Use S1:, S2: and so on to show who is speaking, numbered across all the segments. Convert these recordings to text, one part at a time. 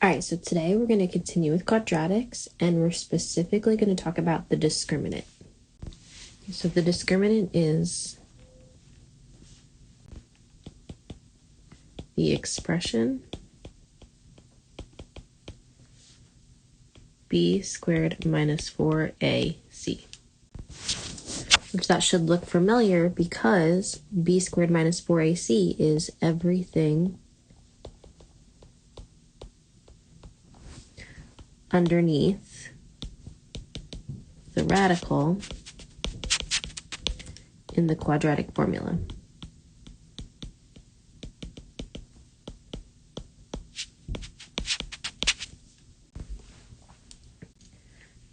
S1: All right, so today we're going to continue with quadratics, and we're specifically going to talk about the discriminant. So the discriminant is the expression b squared minus 4ac, which that should look familiar because b squared minus 4ac is everything underneath the radical in the quadratic formula.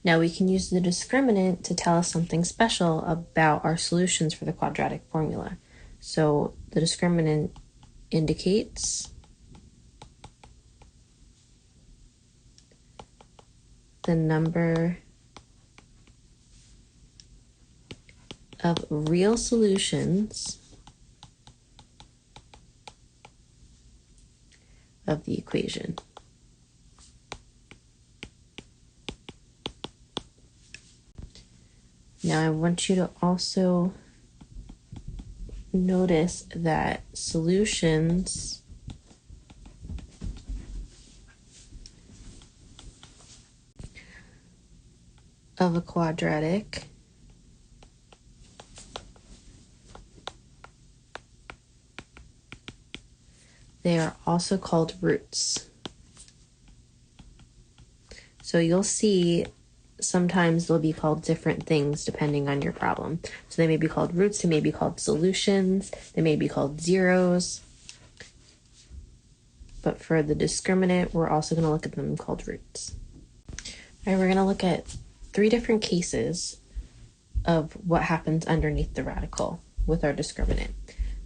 S1: Now we can use the discriminant to tell us something special about our solutions for the quadratic formula. So the discriminant indicates the number of real solutions of the equation. Now I want you to also notice that solutions of a quadratic they are also called roots. So you'll see sometimes they'll be called different things depending on your problem. So they may be called roots, they may be called solutions, they may be called zeros. But for the discriminant, we're also going to look at them called roots. All right, we're going to look at 3 different cases of what happens underneath the radical with our discriminant.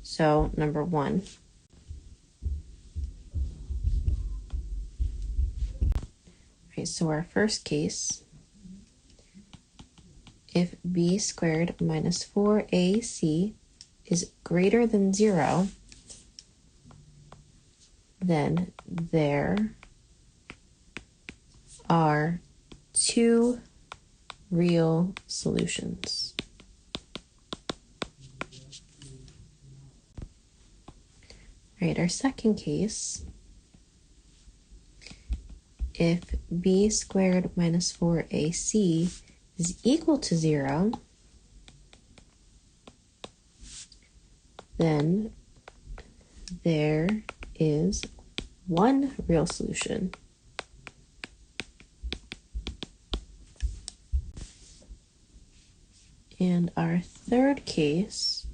S1: So number 1, okay, so our first case, if b squared minus 4ac is greater than 0, then there are 2 real solutions. All right, our second case, if b squared minus 4ac is equal to 0, then there is 1 real solution. And our third case,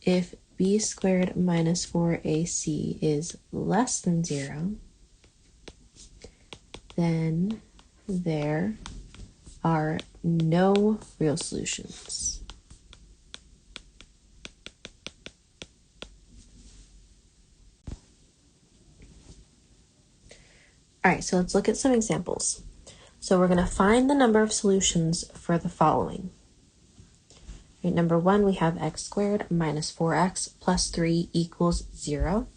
S1: if b squared minus 4ac is less than 0, then there are no real solutions. All right, so let's look at some examples. So we're going to find the number of solutions for the following. Right, number 1, we have x squared minus 4x plus 3 equals 0.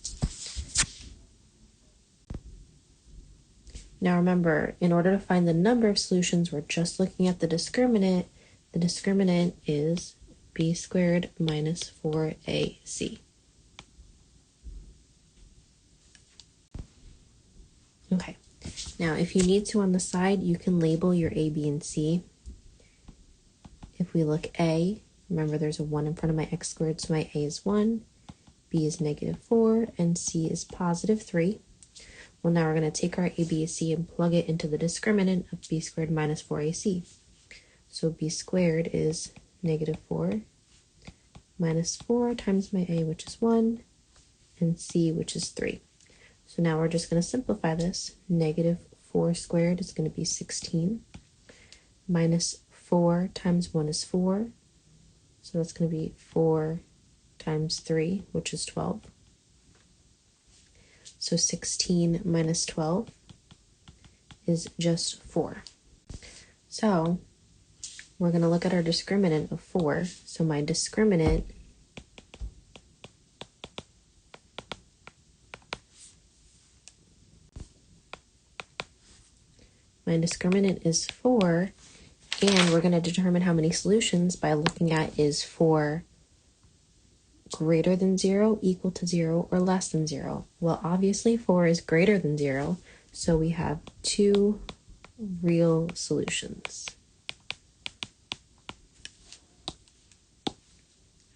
S1: Now remember, in order to find the number of solutions, we're just looking at the discriminant. The discriminant is b squared minus 4ac. Okay, now if you need to on the side, you can label your a, b, and c. If we look a, remember there's a 1 in front of my x squared, so my a is 1, b is negative 4, and c is positive 3. Well, now we're going to take our a, b, and c and plug it into the discriminant of b squared minus 4ac. So b squared is negative 4 minus 4 times my a, which is 1, and c, which is 3. So now we're just going to simplify this. Negative 4 squared is going to be 16, minus 4 times 1 is 4, so that's going to be 4 times 3, which is 12. So 16 minus 12 is just 4. So we're going to look at our discriminant of 4. So my discriminant My discriminant is 4, and we're going to determine how many solutions by looking at is 4 greater than 0, equal to 0, or less than 0. Well, obviously 4 is greater than 0, so we have 2 real solutions.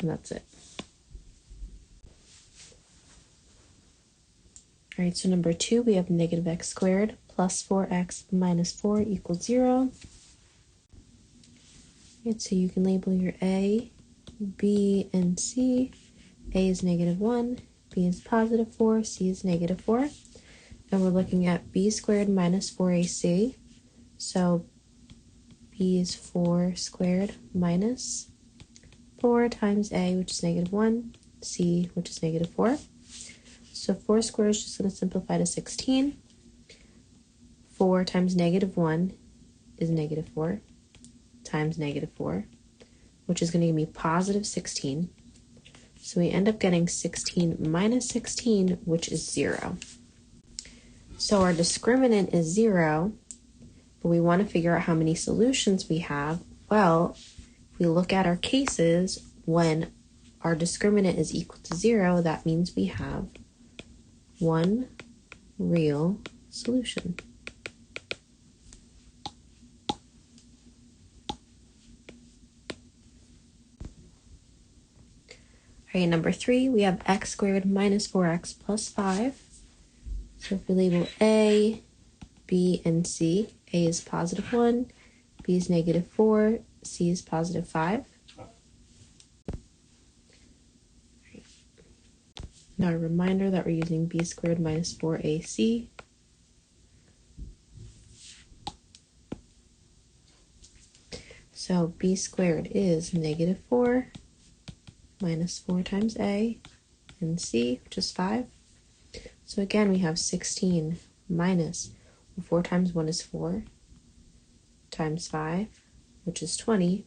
S1: And that's it. All right, so number 2, we have negative x squared plus 4x minus 4 equals 0. Right, so you can label your A, B, and C. A is negative 1, B is positive 4, C is negative 4. And we're looking at b squared minus 4ac. So b is 4 squared minus 4 times a, which is negative 1, c, which is negative 4. So 4 squared is just going to simplify to 16. 4 times negative 1 is negative 4 times negative 4, which is going to give me positive 16. So we end up getting 16 minus 16, which is 0. So our discriminant is 0, but we want to figure out how many solutions we have. Well, if we look at our cases, when our discriminant is equal to 0, that means we have 1 real solution. All right, number 3, we have x squared minus 4x plus 5. So if we label A, B, and C, A is positive 1, B is negative 4, C is positive 5. Right. Now a reminder that we're using b squared minus 4ac. So b squared is negative 4 minus 4 times a and c, which is 5. So again, we have 16 minus 4 times 1 is 4 times 5, which is 20.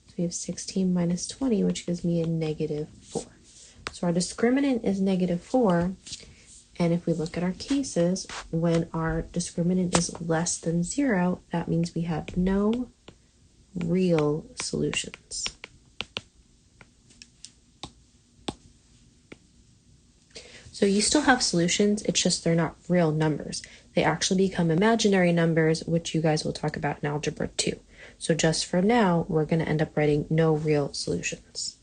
S1: So we have 16 minus 20, which gives me a negative 4. So our discriminant is negative 4. And if we look at our cases, when our discriminant is less than 0, that means we have no real solutions. So you still have solutions, it's just they're not real numbers. They actually become imaginary numbers, which you guys will talk about in Algebra 2. So just for now, we're going to end up writing no real solutions.